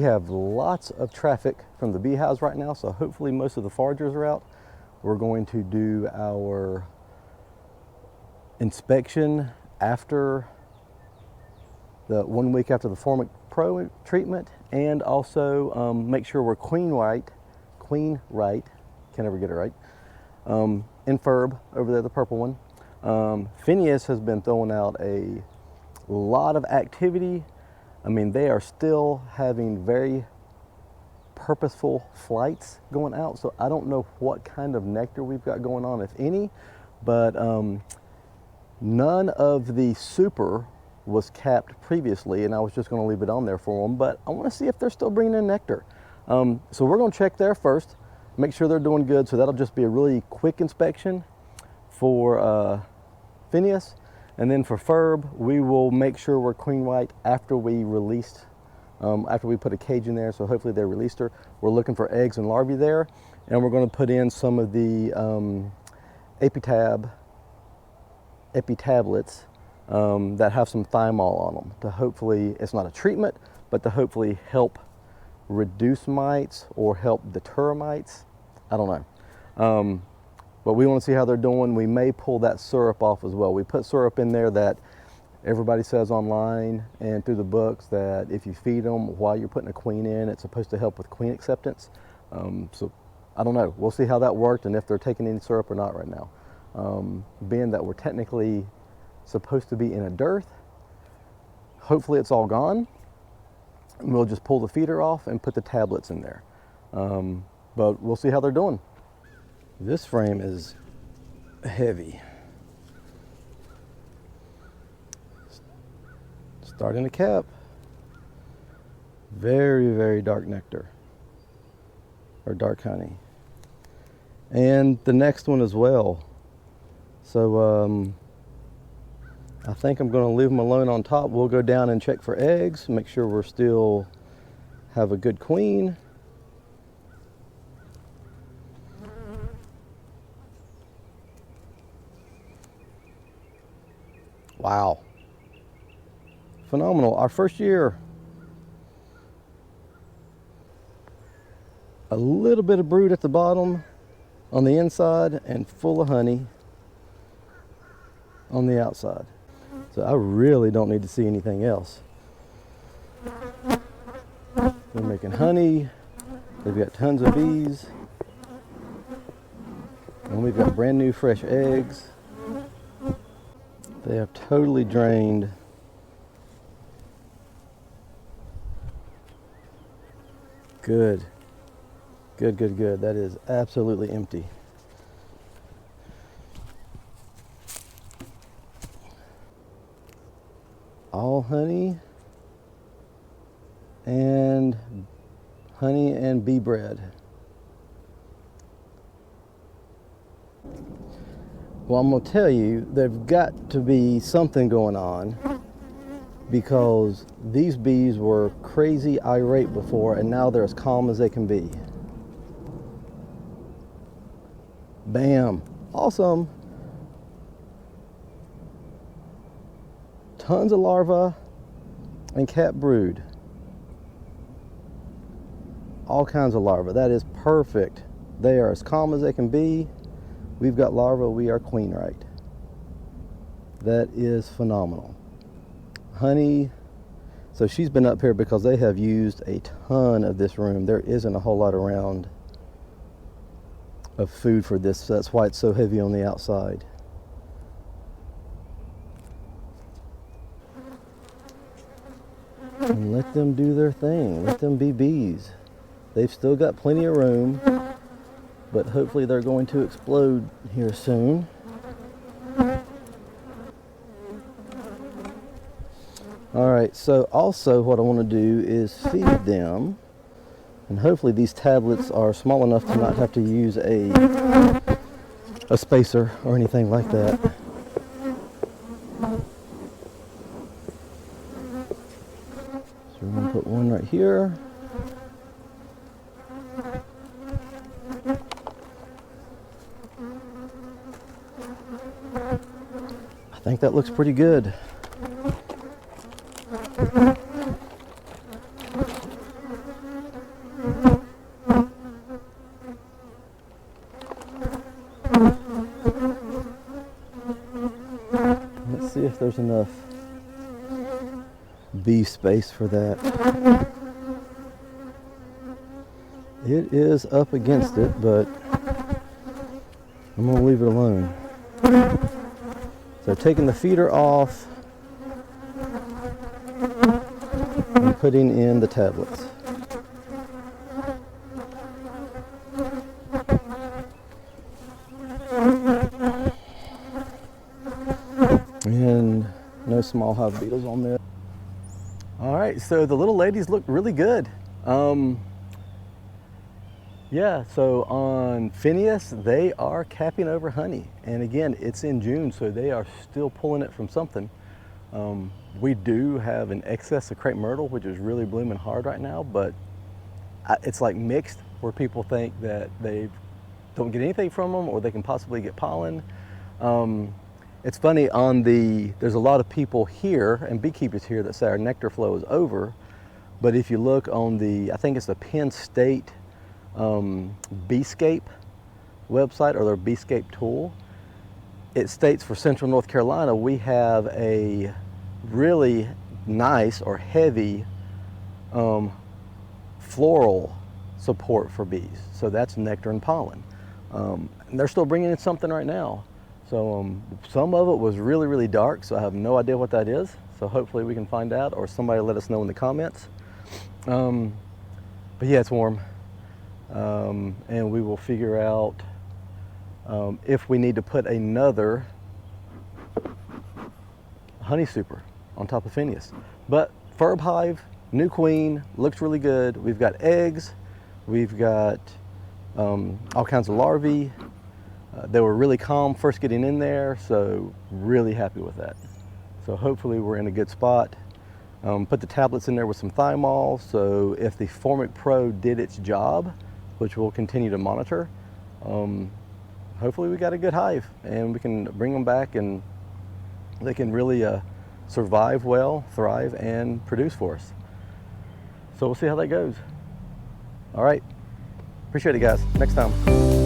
have lots of traffic from the beehives right now, so hopefully most of the foragers are out. We're going to do our inspection after the 1 week after the Formic Pro treatment, and also make sure we're queen right, can't ever get it right, in Ferb over there, the purple one. Phineas has been throwing out a lot of activity. I mean, they are still having very purposeful flights going out, so I don't know what kind of nectar we've got going on, if any, but none of the super was capped previously, and I was just going to leave it on there for them, but I want to see if they're still bringing in nectar. So we're going to check there first, make sure they're doing good, so that'll just be a really quick inspection for Phineas. And then for Ferb, we will make sure we're queen white after we released, after we put a cage in there, so hopefully they released her. We're looking for eggs and larvae there, and we're going to put in some of the epitablets that have some thymol on them to hopefully, it's not a treatment, but to hopefully help reduce mites or help deter mites. I don't know. But we want to see how they're doing. We may pull that syrup off as well. We put syrup in there that everybody says online and through the books that if you feed them while you're putting a queen in, it's supposed to help with queen acceptance. So I don't know. We'll see how that worked and if they're taking any syrup or not right now. Being that we're technically supposed to be in a dearth, hopefully it's all gone. And we'll just pull the feeder off and put the tablets in there. But we'll see how they're doing. This frame is heavy. Starting to cap. Very, very dark nectar, or dark honey. And the next one as well. So I think I'm going to leave them alone on top. We'll go down and check for eggs, make sure we're still have a good queen. Wow. Phenomenal. Our first year. A little bit of brood at the bottom on the inside and full of honey on the outside. So I really don't need to see anything else. They're making honey. They've got tons of bees. And we've got brand new fresh eggs. They have totally drained good. Good, good, good. That is absolutely empty. All honey and bee bread. Well, I'm going to tell you, there's got to be something going on because these bees were crazy irate before and now they're as calm as they can be. Bam. Awesome. Tons of larvae and cat brood. All kinds of larvae. That is perfect. They are as calm as they can be. We've got larvae, we are queen right. That is phenomenal. Honey, so she's been up here because they have used a ton of this room. There isn't a whole lot around of food for this, so that's why it's so heavy on the outside. And let them do their thing. Let them be bees. They've still got plenty of room, but hopefully they're going to explode here soon. All right, so also what I want to do is feed them, and hopefully these tablets are small enough to not have to use a spacer or anything like that. So we're going to put one right here. I think that looks pretty good. if there's enough bee space for that. It is up against it, but I'm gonna leave it alone. So taking the feeder off and putting in the tablets. And no small hive beetles on there. All right, so the little ladies look really good. Yeah, so on Phineas, they are capping over honey. And again, it's in June, so they are still pulling it from something. We do have an excess of crepe myrtle, which is really blooming hard right now, but it's like mixed, where people think that they don't get anything from them or they can possibly get pollen. It's funny, there's a lot of people here and beekeepers here that say our nectar flow is over, but if you look on I think it's the Penn State Beescape website, or their Beescape tool, it states for Central North Carolina we have a really nice or heavy floral support for bees. So that's nectar and pollen. And they're still bringing in something right now. So some of it was really, really dark, so I have no idea what that is. So hopefully we can find out, or somebody let us know in the comments. But yeah, it's warm. And we will figure out if we need to put another honey super on top of Phineas. But Ferb Hive, new queen, looks really good. We've got eggs, we've got all kinds of larvae. They were really calm first getting in there, so really happy with that. So hopefully we're in a good spot. Put the tablets in there with some thymol, so if the Formic Pro did its job, which we'll continue to monitor, hopefully we got a good hive and we can bring them back and they can really survive well, thrive, and produce for us. So we'll see how that goes. All right, appreciate it guys, next time.